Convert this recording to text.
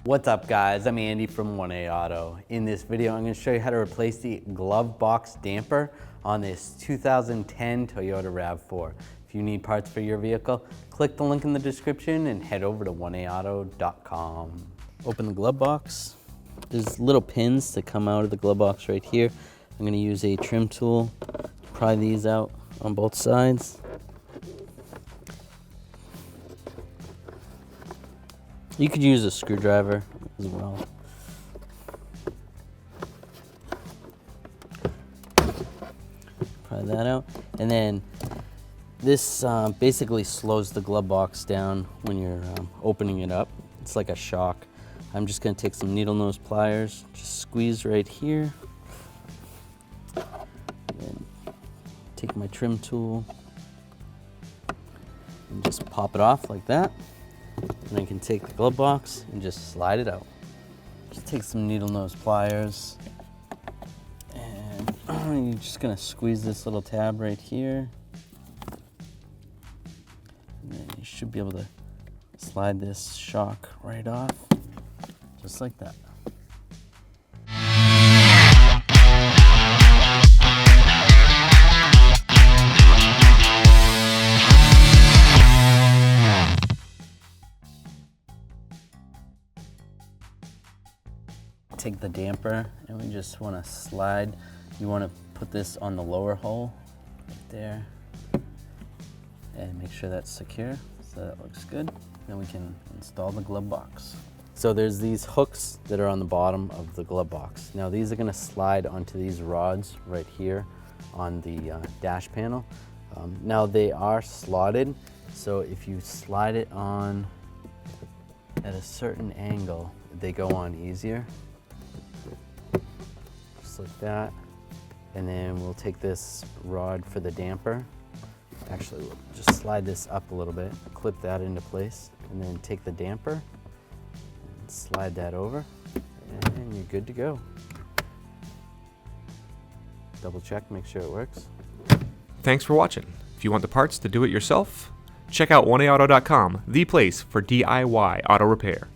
What's up guys, I'm Andy from 1A Auto. In this video I'm going to show you how to replace the glove box damper on this 2010 Toyota Rav4. If you need parts for your vehicle, click the link in the description and head over to 1aauto.com. Open the glove box. There's little pins that come out of the glove box right here. I'm going to use a trim tool to pry these out on both sides. You could use a screwdriver as well. Pry that out. And then this basically slows the glove box down when you're opening it up. It's like a shock. I'm just going to take some needle nose pliers, just squeeze right here. And take my trim tool and just pop it off like that. And I can take the glove box and just slide it out. Just take some needle nose pliers and you're just gonna squeeze this little tab right here. And then you should be able to slide this shock right off, just like that. Take the damper and we just want to slide. You want to put this on the lower hole right there and make sure that's secure, so that looks good. Then we can install the glove box. So there's these hooks that are on the bottom of the glove box. Now these are going to slide onto these rods right here on the dash panel. Now they are slotted, so if you slide it on at a certain angle, they go on easier. Like that, and then we'll take this rod for the damper. Actually, we'll just slide this up a little bit, clip that into place, and then take the damper and slide that over, and you're good to go. Double check, make sure it works. Thanks for watching. If you want the parts to do it yourself, check out 1aauto.com, the place for DIY auto repair.